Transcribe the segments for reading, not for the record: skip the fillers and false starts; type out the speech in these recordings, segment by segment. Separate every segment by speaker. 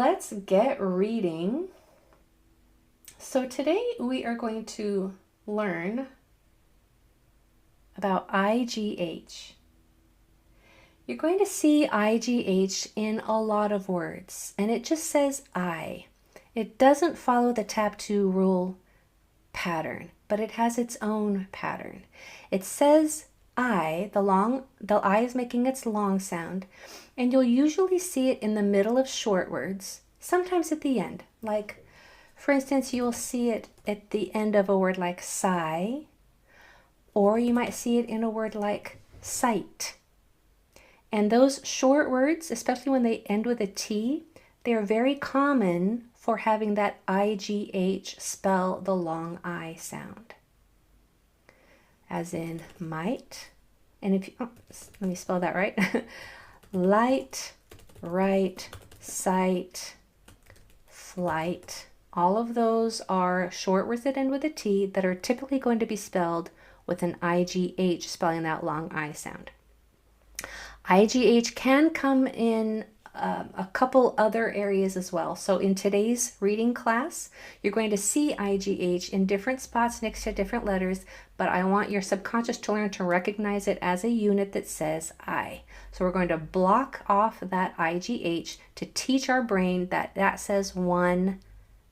Speaker 1: let's get reading. So today we are going to learn about IGH. You're going to see IGH in a lot of words, and it just says I. It doesn't follow the tap 2 rule pattern, but it has its own pattern. It says I, the I is making its long sound, and you'll usually see it in the middle of short words, sometimes at the end. Like, for instance, you will see it at the end of a word like sigh, or you might see it in a word like sight. And those short words, especially when they end with a T, they are very common for having that IGH spell the long I sound. As in might, and if you, let me spell that right. Light, right, sight, flight. All of those are short words that end with a T that are typically going to be spelled with an IGH spelling that long I sound. IGH can come in a couple other areas as well. So in today's reading class, you're going to see IGH in different spots next to different letters, but I want your subconscious to learn to recognize it as a unit that says I. So we're going to block off that IGH to teach our brain that that says one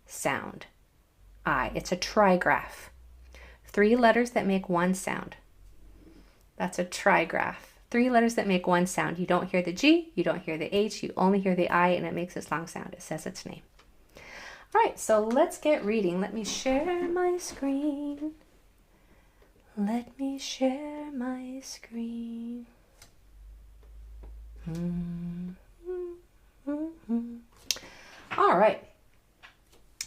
Speaker 1: sound, I. It's a trigraph. 3 letters that make one sound. That's a trigraph. 3 letters that make one sound. You don't hear the G, you don't hear the H, you only hear the I, and it makes this long sound. It says its name. All right, so let's get reading. Let me share my screen. Let me share my screen. All right,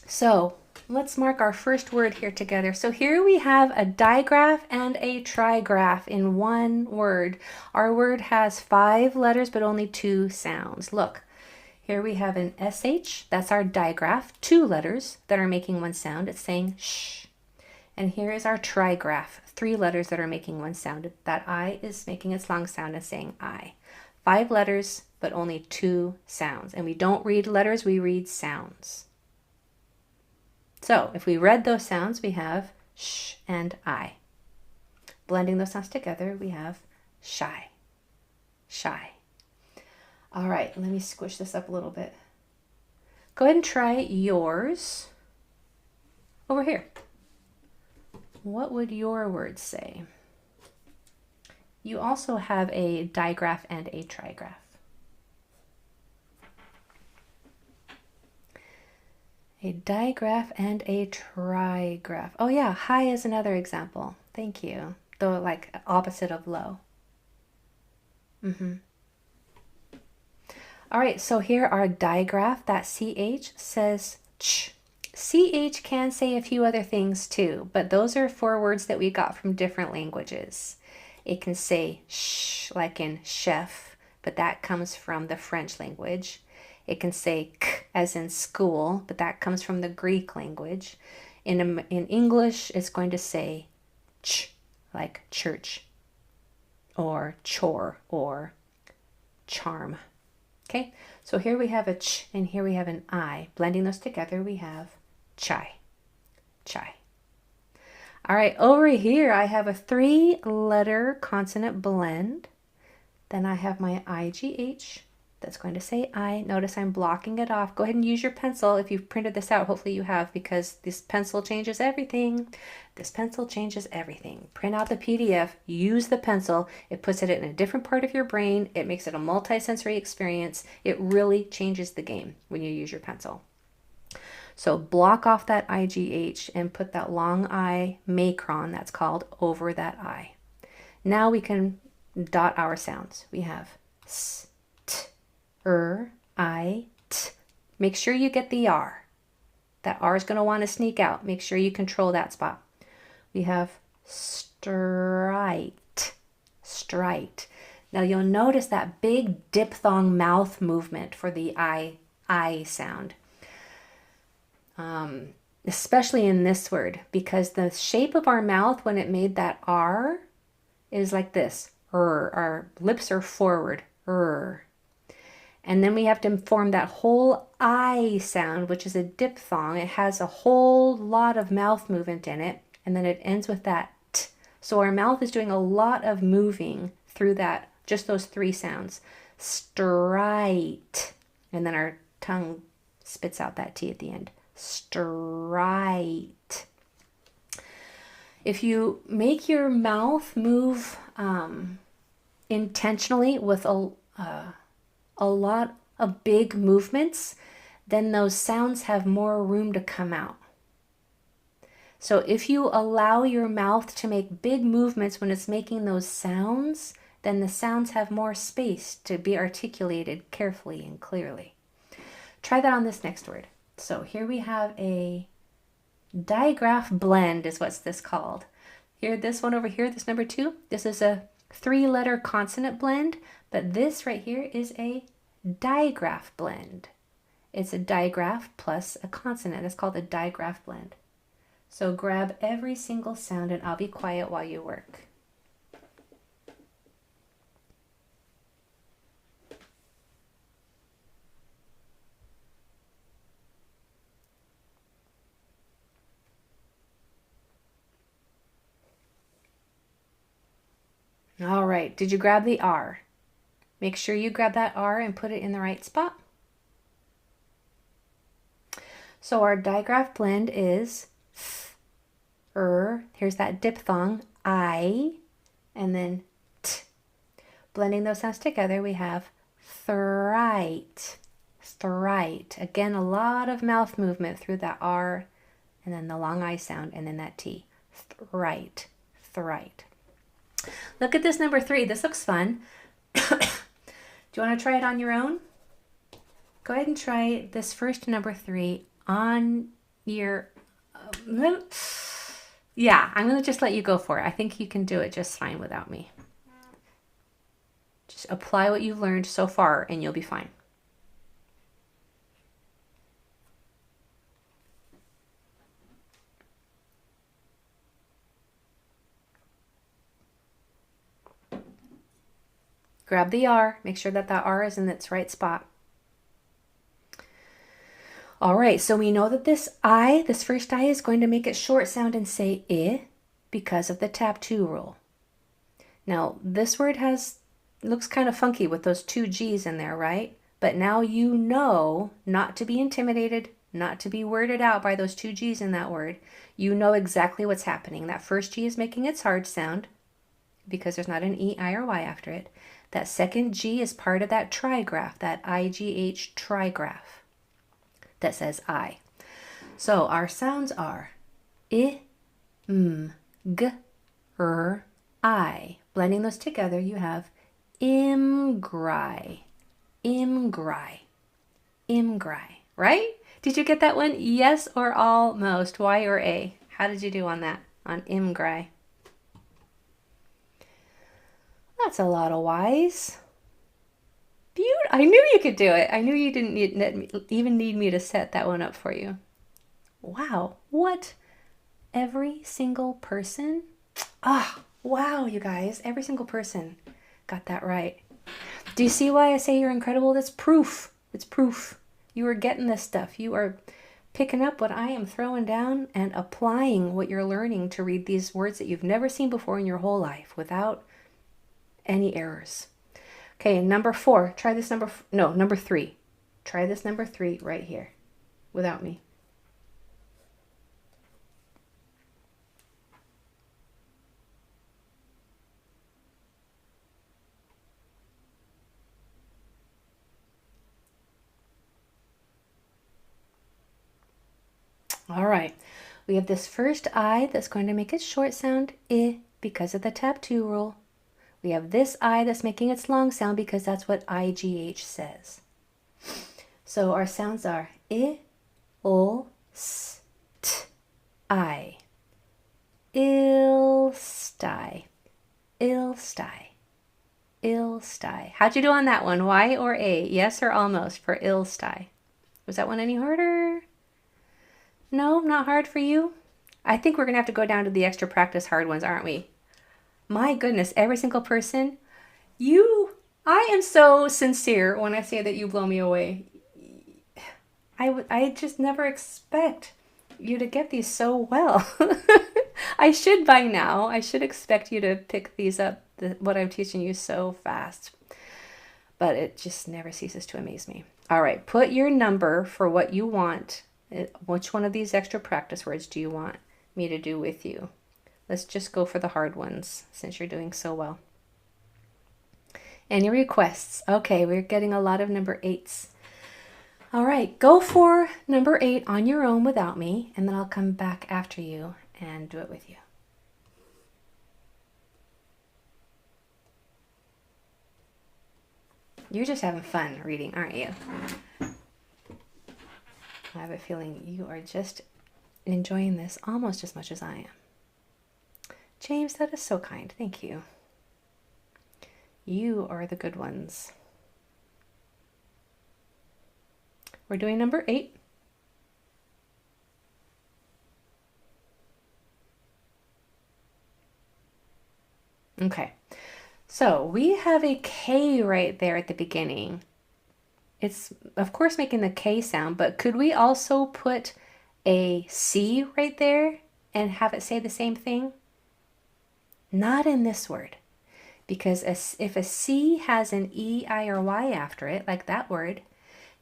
Speaker 1: so let's mark our first word here together. So here we have a digraph and a trigraph in one word. Our word has 5 letters but only 2 sounds. Look, here we have an SH, that's our digraph, 2 letters that are making one sound. It's saying shh. And here is our trigraph, 3 letters that are making one sound. That I is making its long sound and saying I. 5 letters but only 2 sounds. And we don't read letters, we read sounds. So if we read those sounds, we have sh and I. Blending those sounds together, we have shy, shy. All right, let me squish this up a little bit. Go ahead and try yours over here. What would your words say? You also have a digraph and a trigraph. A digraph and a trigraph. Oh yeah, high is another example. Thank you. Though like opposite of low. All right, so here our digraph, that CH says ch. CH can say a few other things too, but those are 4 words that we got from different languages. It can say sh, like in chef, but that comes from the French language. It can say k as in school, but that comes from the Greek language. In English, it's going to say ch, like church, or chore, or charm. Okay, so here we have a ch, and here we have an I. Blending those together, we have chai, chai. All right, over here, I have a 3-letter consonant blend. Then I have my IGH. That's going to say I. Notice I'm blocking it off. Go ahead and use your pencil if you've printed this out. Hopefully you have, because this pencil changes everything. This pencil changes everything. Print out the PDF, use the pencil. It puts it in a different part of your brain. It makes it a multi-sensory experience. It really changes the game when you use your pencil. So block off that IGH and put that long I macron, that's called, over that I. Now we can dot our sounds. We have s, I, t. Make sure you get the R. That R is going to want to sneak out. Make sure you control that spot. We have strite, strite. Now you'll notice that big diphthong mouth movement for the I sound. Especially in this word, because the shape of our mouth when it made that R is like this. Our lips are forward. And then we have to form that whole I sound, which is a diphthong. It has a whole lot of mouth movement in it. And then it ends with that t. So our mouth is doing a lot of moving through that, just those three sounds. Strite. And then our tongue spits out that T at the end. Strite. If you make your mouth move intentionally with a lot of big movements, then those sounds have more room to come out. So if you allow your mouth to make big movements when it's making those sounds, then the sounds have more space to be articulated carefully and clearly. Try that on this next word. So here we have a digraph blend is what's this called. Here, this one over here, this number 2, this is a 3-letter consonant blend, but this right here is a digraph blend. It's a digraph plus a consonant. It's called a digraph blend. So grab every single sound and I'll be quiet while you work. All right, did you grab the R? Make sure you grab that R and put it in the right spot. So our digraph blend is here's that diphthong, I, and then t. Blending those sounds together, we have thrite, thrite. Again, a lot of mouth movement through that R, and then the long I sound, and then that T. Thrite, thrite. Look at this number 3. This looks fun. Do you want to try it on your own? Go ahead and try this first number 3 on your... yeah, I'm going to just let you go for it. I think you can do it just fine without me. Just apply what you've learned so far and you'll be fine. Grab the R, make sure that that R is in its right spot. All right, so we know that this first I is going to make it short sound and say I because of the tap 2 rule. Now, this word looks kind of funky with those 2 G's in there, right? But now you know not to be intimidated, not to be weirded out by those 2 G's in that word. You know exactly what's happening. That first G is making its hard sound because there's not an E, I, or Y after it. That second G is part of that trigraph, that IGH trigraph that says I. So our sounds are I, M, G, R, I. Blending those together, you have imgry, imgry, imgry, right? Did you get that one? Yes or almost? Y or A? How did you do on that, on imgry? That's a lot of Y's. I knew you could do it. I knew you didn't even need me to set that one up for you. Wow, what? Every single person? Wow, you guys, every single person got that right. Do you see why I say you're incredible? That's proof. It's proof. You are getting this stuff. You are picking up what I am throwing down and applying what you're learning to read these words that you've never seen before in your whole life without any errors. Okay, number 4. Try this number 3. Try this number 3 right here without me. All right, we have this first I that's going to make its short sound I because of the tap 2 rule. We have this I that's making its long sound because that's what IGH says. So our sounds are I, O, S, T, I. Ilsty, ilsty, ilsty. How'd you do on that one? Y or A? Yes or almost for ilsty? Was that one any harder? No, not hard for you? I think we're going to have to go down to the extra practice hard ones, aren't we? My goodness, every single person, you I am so sincere when I say that you blow me away. I just never expect you to get these so well. I should by now. I should expect you to pick these up, what I'm teaching you, so fast. But it just never ceases to amaze me. All right, put your number for what you want. Which one of these extra practice words do you want me to do with you? Let's just go for the hard ones since you're doing so well. Any requests? Okay, we're getting a lot of number 8s. All right, go for number 8 on your own without me, and then I'll come back after you and do it with you. You're just having fun reading, aren't you? I have a feeling you are just enjoying this almost as much as I am. James, that is so kind. Thank you. You are the good ones. We're doing number 8. Okay, so we have a K right there at the beginning. It's, of course, making the K sound, but could we also put a C right there and have it say the same thing? Not in this word, because if a C has an E, I, or Y after it, like that word,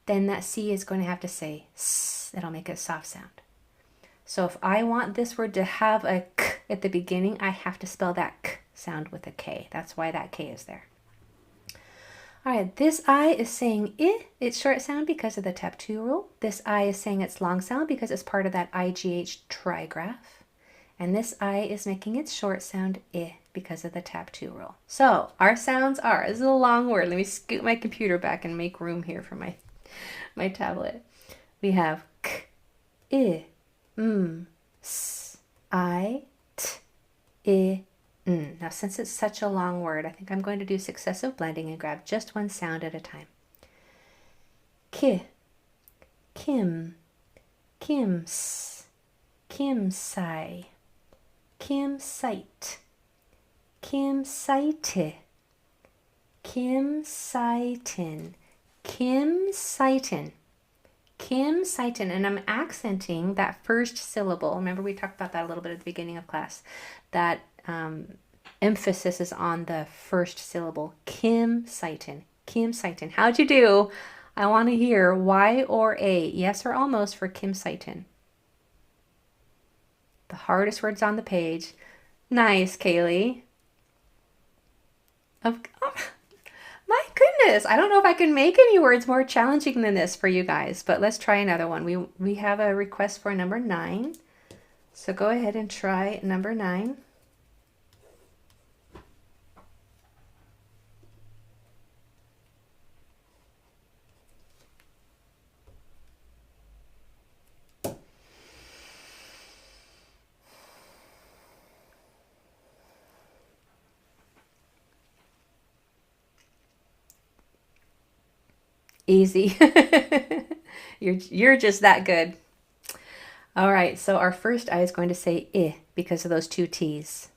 Speaker 1: then that C is going to have to say S. It'll make a soft sound. So if I want this word to have a K at the beginning, I have to spell that K sound with a K. That's why that K is there. All right, this I is saying I, its short sound because of the tap 2 rule. This I is saying its long sound because it's part of that IGH trigraph. And this I is making its short sound I because of the tap 2 rule. So our sounds are, this is a long word. Let me scoot my computer back and make room here for my tablet. We have K, I, S, I, T, I, N. Now, since it's such a long word, I think I'm going to do successive blending and grab just one sound at a time. Ki, Kim, Kims, Kimsai, Kimsite, Kimsite, Kimsitin, Kimsitin, Kimsitin. And I'm accenting that first syllable. Remember, we talked about that a little bit at the beginning of class. That emphasis is on the first syllable. Kimsitin, Kimsitin. How'd you do? I want to hear Y or A, yes or almost, for Kimsitin. The hardest words on the page. Nice, Kaylee. Oh, my goodness, I don't know if I can make any words more challenging than this for you guys, but let's try another one. We have a request for number 9. So go ahead and try number 9. Easy. You're just that good. All right, so our first I is going to say I because of those 2 T's.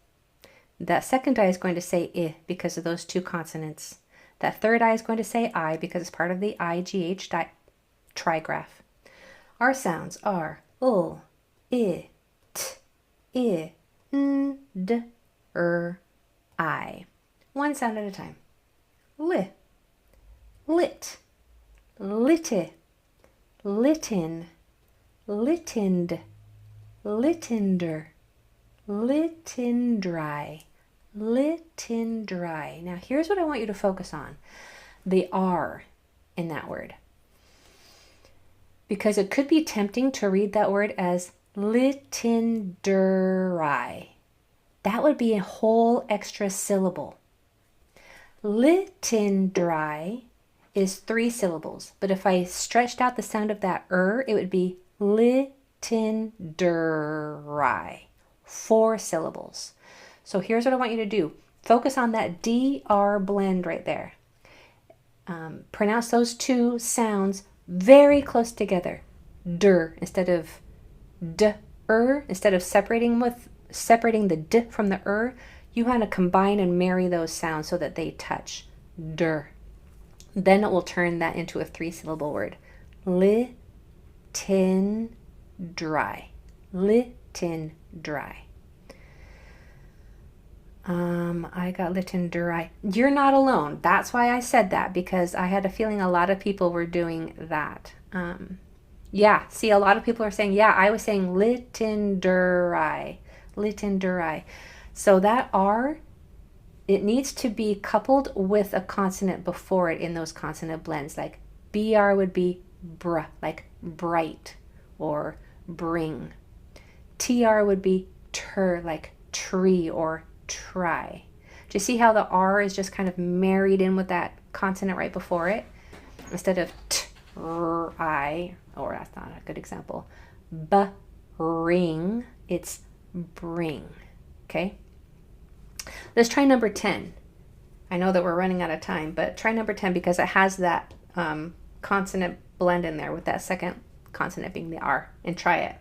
Speaker 1: That second I is going to say I because of those 2 consonants. That third I is going to say I because it's part of the IGH trigraph. Our sounds are ul, I, t, I, n, d, I. One sound at a time. Li, lit, litte, litten, littened, littender, littendry, littendry. Now here's what I want you to focus on. The R in that word. Because it could be tempting to read that word as littendry. That would be a whole extra syllable. Littendry is 3 syllables, but if I stretched out the sound of that it would be littendry, 4 syllables. So here's what I want you to do. Focus on that DR blend right there. Pronounce those 2 sounds very close together. Der instead of d-er, instead of separating the d from the you want to combine and marry those sounds so that they touch. der. Then it will turn that into a 3-syllable word. Litten dry. Litten dry. I got litten dry. You're not alone. That's why I said that, because I had a feeling a lot of people were doing that. Yeah, see, a lot of people are saying, yeah, I was saying litten dry. Litten dry. So that R, it needs to be coupled with a consonant before it in those consonant blends. Like BR would be br, like bright or bring. TR would be ter, like tree or try. Do you see how the R is just kind of married in with that consonant right before it? Instead of I, or that's not a good example. Ring, it's bring. Okay? Let's try number 10. I know that we're running out of time, but try number 10 because it has that consonant blend in there with that second consonant being the R. And try it.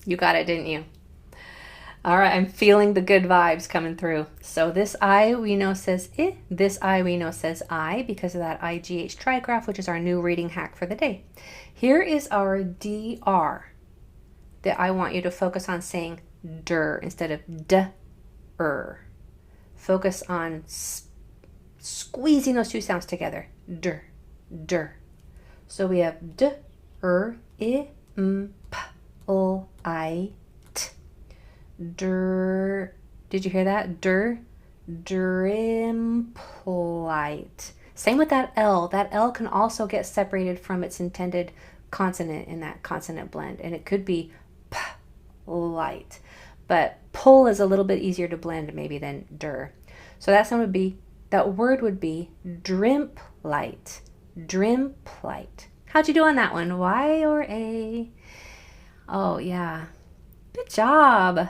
Speaker 1: You got it, didn't you? All right, I'm feeling the good vibes coming through. So this I we know says I, this I we know says I because of that IGH trigraph, which is our new reading hack for the day. Here is our DR that I want you to focus on saying der instead of d-er. Focus on squeezing those two sounds together. Der, der. So we have d-er, I, p, l, I, t. Der. Did you hear that? Der. Drimplite. Same with that L. That L can also get separated from its intended consonant in that consonant blend. And it could be p, light. But pull is a little bit easier to blend maybe than der. So that sound would be, that word would be drimplite. Drimplite. How'd you do on that one? Y or A? Oh, yeah. Good job.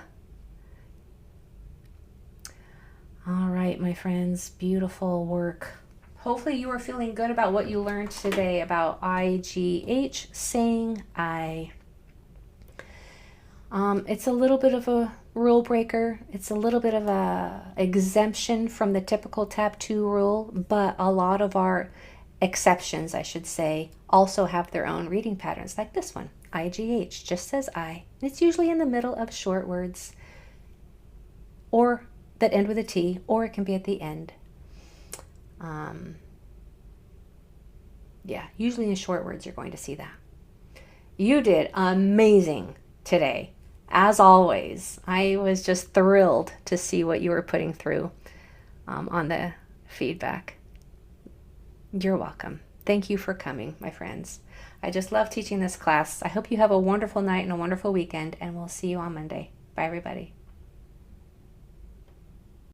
Speaker 1: All right, my friends. Beautiful work. Hopefully you are feeling good about what you learned today about IGH, saying I. It's a little bit of a rule breaker. It's a little bit of a exemption from the typical tab 2 rule, but a lot of our exceptions, I should say, also have their own reading patterns, like this one. IGH just says I. It's usually in the middle of short words or that end with a T, or it can be at the end. Yeah, usually in short words you're going to see that. You did amazing today. As always, I was just thrilled to see what you were putting through on the feedback. You're welcome. Thank you for coming, my friends. I just love teaching this class. I hope you have a wonderful night and a wonderful weekend, and we'll see you on Monday. Bye, everybody.